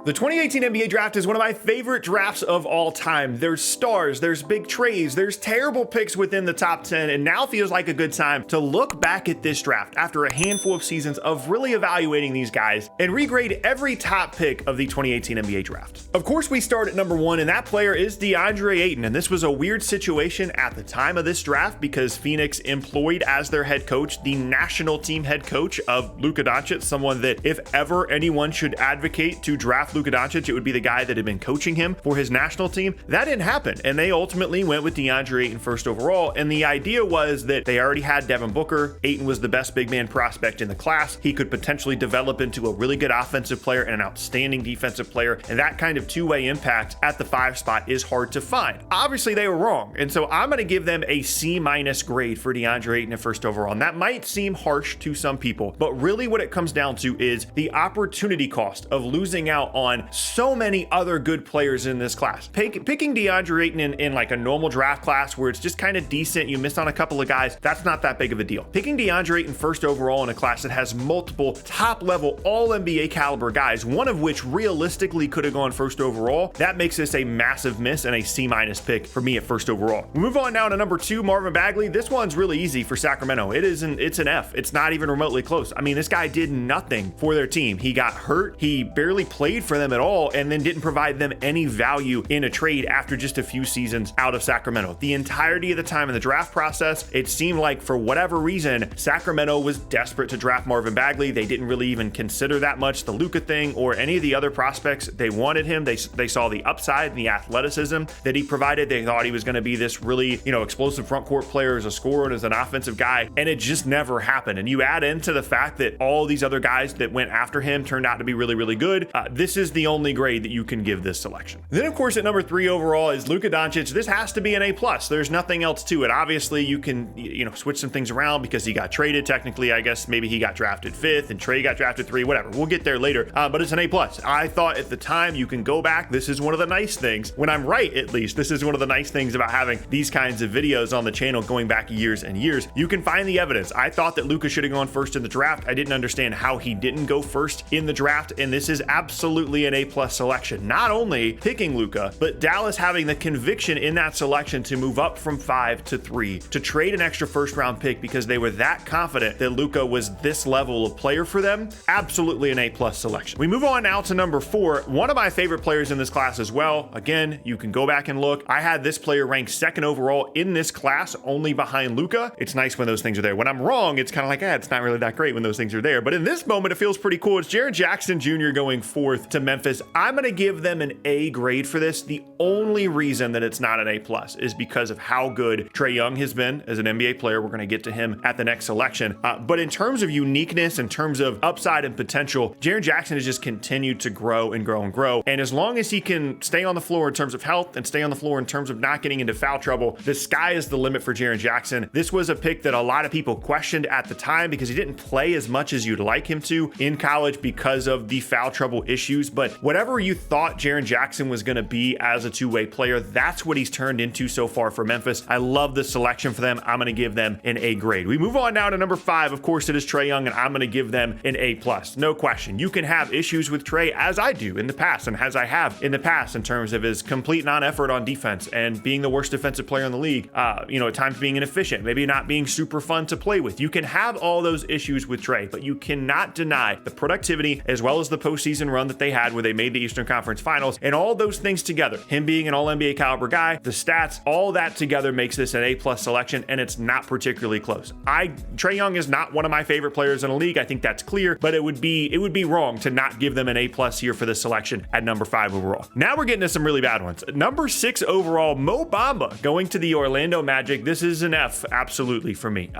The 2018 NBA draft is one of my favorite drafts of all time. There's stars, there's big trades, there's terrible picks within the top 10, and now feels like a good time to look back at this draft after a handful of seasons of really evaluating these guys and regrade every top pick of the 2018 NBA draft. Of course, we start at number 1, and that player is DeAndre Ayton, and this was a weird situation at the time of this draft because Phoenix employed as their head coach the national team head coach of Luka Doncic, someone that if ever anyone should advocate to draft Luka Doncic, it would be the guy that had been coaching him for his national team. That didn't happen, and they ultimately went with DeAndre Ayton first overall, and the idea was that they already had Devin Booker. Ayton was the best big man prospect in the class. He could potentially develop into a really good offensive player and an outstanding defensive player, and that kind of two-way impact at the 5 spot is hard to find. Obviously, they were wrong, and so I'm going to give them a C- grade for DeAndre Ayton at first overall, and that might seem harsh to some people, but really what it comes down to is the opportunity cost of losing out on so many other good players in this class. Picking DeAndre Ayton in like a normal draft class where it's just kind of decent, you miss on a couple of guys, that's not that big of a deal. Picking DeAndre Ayton first overall in a class that has multiple top level all NBA caliber guys, one of which realistically could have gone first overall, that makes this a massive miss and a C- pick for me at first overall. We move on now to number 2, Marvin Bagley. This one's really easy for Sacramento. It's an F. It's not even remotely close. I mean, this guy did nothing for their team. He got hurt. He barely played for them at all, and then didn't provide them any value in a trade after just a few seasons out of Sacramento. The entirety of the time in the draft process, it seemed like for whatever reason, Sacramento was desperate to draft Marvin Bagley. They didn't really even consider that much the Luka thing or any of the other prospects. They wanted him. They saw the upside and the athleticism that he provided. They thought he was going to be this really, explosive front court player as a scorer and as an offensive guy, and it just never happened. And you add into the fact that all these other guys that went after him turned out to be really, really good. This is the only grade that you can give this selection. Then, of course, at number 3 overall is Luka Doncic. This has to be an A+. There's nothing else to it. Obviously, you can, switch some things around because he got traded. Technically, I guess maybe he got drafted 5th and Trey got drafted 3, whatever. We'll get there later, but it's an A+. I thought at the time, you can go back. This is one of the nice things. When I'm right, at least, this is one of the nice things about having these kinds of videos on the channel going back years and years. You can find the evidence. I thought that Luka should have gone first in the draft. I didn't understand how he didn't go first in the draft, and this is absolutely an A+ selection. Not only picking Luka, but Dallas having the conviction in that selection to move up from 5 to 3, to trade an extra first-round pick because they were that confident that Luka was this level of player for them. Absolutely an A+ selection. We move on now to number 4, one of my favorite players in this class as well. Again, you can go back and look. I had this player ranked 2nd overall in this class, only behind Luka. It's nice when those things are there. When I'm wrong, it's kind of like, it's not really that great when those things are there. But in this moment, it feels pretty cool. It's Jaren Jackson Jr. going 4th to Memphis. I'm going to give them an A grade for this. The only reason that it's not an A+ is because of how good Trae Young has been as an NBA player. We're going to get to him at the next selection. But in terms of uniqueness, in terms of upside and potential, Jaren Jackson has just continued to grow and grow and grow. And as long as he can stay on the floor in terms of health and stay on the floor in terms of not getting into foul trouble, the sky is the limit for Jaren Jackson. This was a pick that a lot of people questioned at the time because he didn't play as much as you'd like him to in college because of the foul trouble issues. But whatever you thought Jaren Jackson was going to be as a two-way player, that's what he's turned into so far for Memphis. I love the selection for them. I'm going to give them an A grade. We move on now to number 5. Of course, it is Trae Young, and I'm going to give them an A+. No question. You can have issues with Trae, as I do in the past, and as I have in the past, in terms of his complete non-effort on defense and being the worst defensive player in the league, at times being inefficient, maybe not being super fun to play with. You can have all those issues with Trae, but you cannot deny the productivity as well as the postseason run that they had where they made the Eastern Conference Finals, and all those things together, him being an all-NBA caliber guy, the stats, all that together makes this an A+ selection, and it's not particularly close. Trae Young is not one of my favorite players in the league. I think that's clear, but it would be wrong to not give them an A+ here for this selection at number 5 overall. Now we're getting to some really bad ones. Number 6 overall, Mo Bamba going to the Orlando Magic. This is an F, absolutely, for me.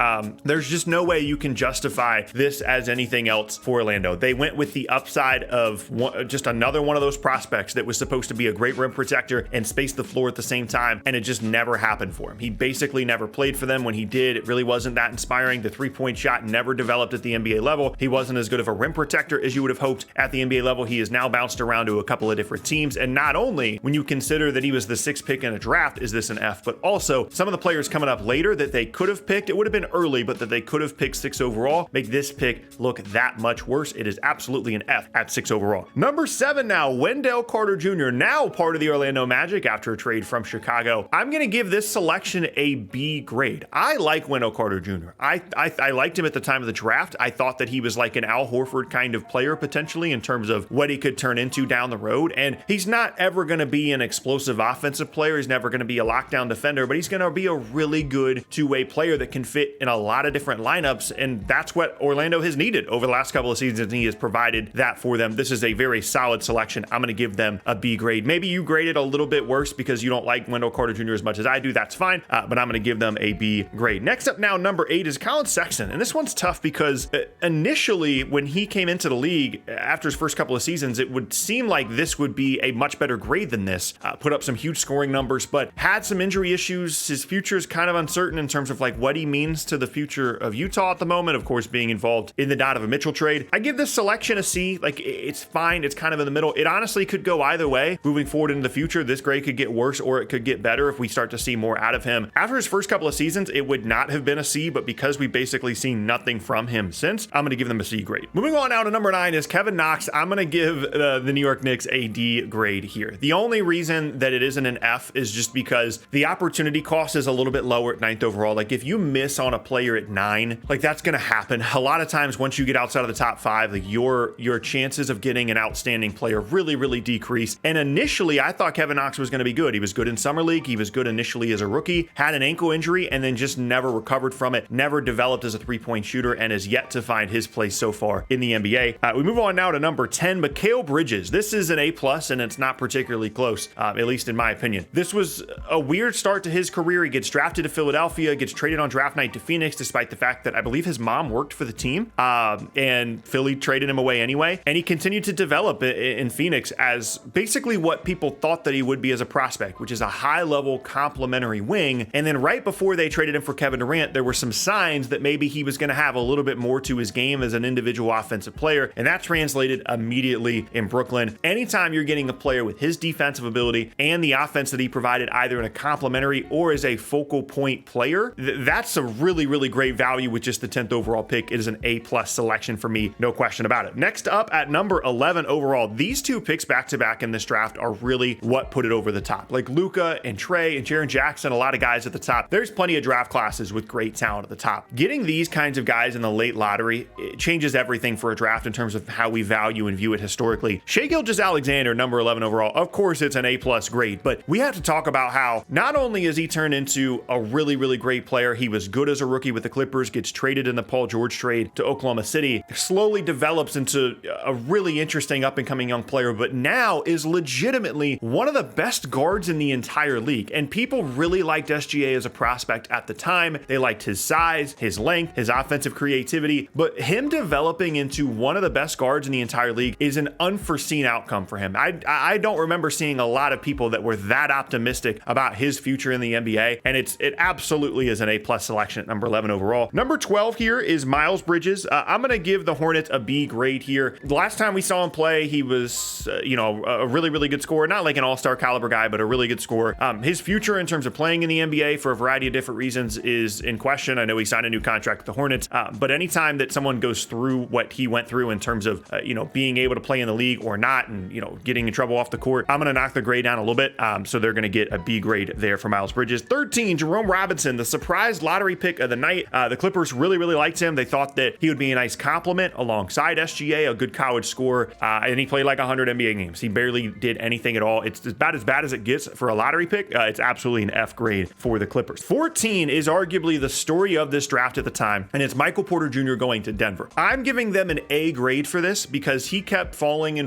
There's just no way you can justify this as anything else for Orlando. They went with the upside of just another one of those prospects that was supposed to be a great rim protector and space the floor at the same time, and it just never happened for him. He basically never played for them. When he did, it really wasn't that inspiring. The three-point shot never developed at the NBA level. He wasn't as good of a rim protector as you would have hoped at the NBA level. He has now bounced around to a couple of different teams, and not only when you consider that he was the 6th pick in a draft is this an F, but also some of the players coming up later that they could have picked, it would have been early, but that they could have picked 6 overall, make this pick look that much worse. It is absolutely an F at 6 overall. Number Number 7 now, Wendell Carter Jr., now part of the Orlando Magic after a trade from Chicago. I'm going to give this selection a B grade. I like Wendell Carter Jr. I liked him at the time of the draft. I thought that he was like an Al Horford kind of player potentially in terms of what he could turn into down the road. And he's not ever going to be an explosive offensive player. He's never going to be a lockdown defender, but he's going to be a really good two-way player that can fit in a lot of different lineups. And that's what Orlando has needed over the last couple of seasons, and he has provided that for them. This is a very solid selection. I'm going to give them a B grade. Maybe you grade it a little bit worse because you don't like Wendell Carter Jr. as much as I do. That's fine, but I'm going to give them a B grade. Next up now, number 8 is Colin Sexton. And this one's tough because initially when he came into the league after his first couple of seasons, it would seem like this would be a much better grade than this. Put up some huge scoring numbers, but had some injury issues. His future is kind of uncertain in terms of like what he means to the future of Utah at the moment, of course, being involved in the Donovan Mitchell trade. I give this selection a C. Like, it's fine. It's kind of in the middle. It honestly could go either way. Moving forward into the future, this grade could get worse or it could get better if we start to see more out of him. After his first couple of seasons, it would not have been a C, but because we've basically seen nothing from him since, I'm going to give them a C grade. Moving on now to number 9 is Kevin Knox. I'm going to give the New York Knicks a D grade here. The only reason that it isn't an F is just because the opportunity cost is a little bit lower at 9th overall. Like, if you miss on a player at 9, like, that's going to happen. A lot of times once you get outside of the top 5, like your chances of getting an outstanding player really decrease. And initially I thought Kevin Knox was going to be good. He was good in summer league. He was good initially as a rookie, had an ankle injury, and then just never recovered from it, never developed as a 3-point shooter, and has yet to find his place so far in the NBA. We move on now to number 10, Kaleb Bridges. This is an A+, and it's not particularly close, at least in my opinion. This was a weird start to his career. He gets drafted to Philadelphia, gets traded on draft night to Phoenix, despite the fact that I believe his mom worked for the team, and Philly traded him away anyway. And he continued to develop in Phoenix as basically what people thought that he would be as a prospect, which is a high-level complementary wing. And then right before they traded him for Kevin Durant, there were some signs that maybe he was going to have a little bit more to his game as an individual offensive player, and that translated immediately in Brooklyn. Anytime you're getting a player with his defensive ability and the offense that he provided either in a complementary or as a focal point player, that's a really great value with just the 10th overall pick. It is an A+ selection for me, no question about it. Next up at number 11 overall, these two picks back-to-back in this draft are really what put it over the top. Like Luka and Trey and Jaren Jackson, a lot of guys at the top. There's plenty of draft classes with great talent at the top. Getting these kinds of guys in the late lottery, it changes everything for a draft in terms of how we value and view it historically. Shai Gilgeous-Alexander, number 11 overall, of course it's an A+ grade, but we have to talk about how not only is he turned into a really great player, he was good as a rookie with the Clippers, gets traded in the Paul George trade to Oklahoma City, slowly develops into a really interesting up-and-coming young player, but now is legitimately one of the best guards in the entire league. And people really liked SGA as a prospect at the time. They liked his size, his length, his offensive creativity, but him developing into one of the best guards in the entire league is an unforeseen outcome for him. I don't remember seeing a lot of people that were that optimistic about his future in the NBA, and it absolutely is an A+ selection at number 11 overall. Number 12 here is Miles Bridges. I'm going to give the Hornets a B grade here. The last time we saw him play, he was, a really good scorer, not like an all-star caliber guy, but a really good scorer. His future in terms of playing in the NBA for a variety of different reasons is in question. I know he signed a new contract with the Hornets, but anytime that someone goes through what he went through in terms of, being able to play in the league or not, and, getting in trouble off the court, I'm going to knock the grade down a little bit. So they're going to get a B grade there for Miles Bridges. 13, Jerome Robinson, the surprise lottery pick of the night. The Clippers really liked him. They thought that he would be a nice compliment alongside SGA, a good college scorer, and he played like 100 NBA games. He barely did anything at all. It's about as bad as it gets for a lottery pick. It's absolutely an F grade for the Clippers. 14 is arguably the story of this draft at the time, and it's Michael Porter Jr. going to Denver. I'm giving them an A grade for this because he kept falling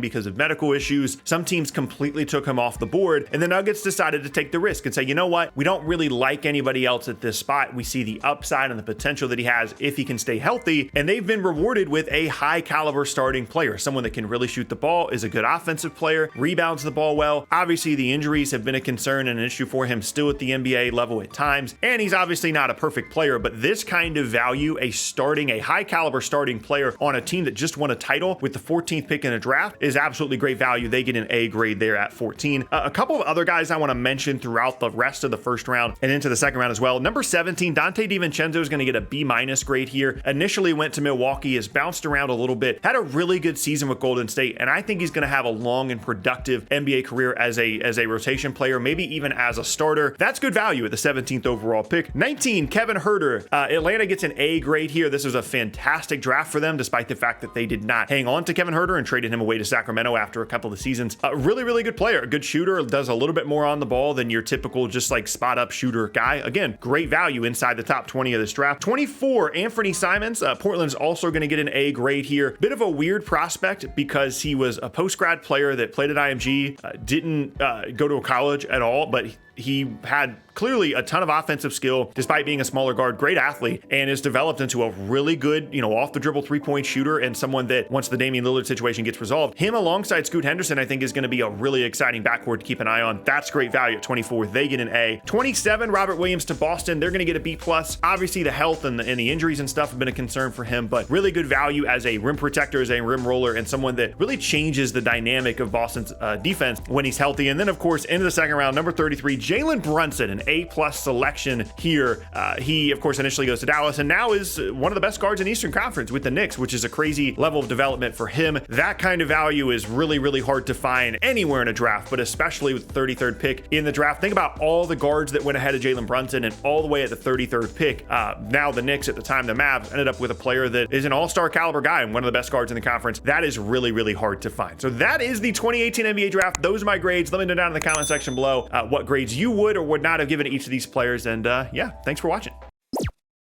because of medical issues. Some teams completely took him off the board, and the Nuggets decided to take the risk and say, you know what? We don't really like anybody else at this spot. We see the upside and the potential that he has if he can stay healthy, and they've been rewarded with a high caliber starting player, someone that can really shoot the ball, is a good offensive player, rebounds the ball well. Obviously, the injuries have been a concern and an issue for him still at the NBA level at times, and he's obviously not a perfect player, but this kind of value, a high caliber starting player on a team that just won a title with the 14th pick in a draft, is absolutely great value. They get an A grade there at 14. A couple of other guys I want to mention throughout the rest of the first round and into the second round as well. Number 17, Dante DiVincenzo is going to get a B- grade here. Initially went to Milwaukee, has bounced around a little bit, had a really good season with Golden State, and I think he's going to have a long and productive NBA career as a rotation player, maybe even as a starter. That's good value at the 17th overall pick. 19, Kevin Huerter. Atlanta gets an A grade here. This was a fantastic draft for them, despite the fact that they did not hang on to Kevin Huerter and traded him away to Sacramento after a couple of seasons. A really, really good player, a good shooter, does a little bit more on the ball than your typical just like spot up shooter guy. Again, great value inside the top 20 of this draft. 24, Anthony Simons. Portland's also going to get an A grade here. Bit of a weird prospect because he was a post-grad player that played at IMG, didn't go to college at all, but he had clearly a ton of offensive skill despite being a smaller guard, great athlete, and is developed into a really good, off the dribble 3-point shooter, and someone that once the Damian Lillard situation gets resolved, him alongside Scoot Henderson, I think is going to be a really exciting backcourt to keep an eye on. That's great value at 24. They get an A. 27, Robert Williams to Boston. They're going to get a B+. Obviously the health and the injuries and stuff have been a concern for him, but really good value as a rim protector, as a rim roller, and someone that really changes the dynamic of Boston's defense when he's healthy. And then of course, into the second round, number 33, Jalen Brunson, an A+ selection here. He, of course, initially goes to Dallas and now is one of the best guards in the Eastern Conference with the Knicks, which is a crazy level of development for him. That kind of value is really, really hard to find anywhere in a draft, but especially with the 33rd pick in the draft. Think about all the guards that went ahead of Jalen Brunson, and all the way at the 33rd pick. Now the Knicks, at the time the Mavs, ended up with a player that is an all-star caliber guy and one of the best guards in the conference. That is really, really hard to find. So that is the 2018 NBA draft. Those are my grades. Let me know down in the comment section below what grades you would or would not have given each of these players. And yeah, thanks for watching.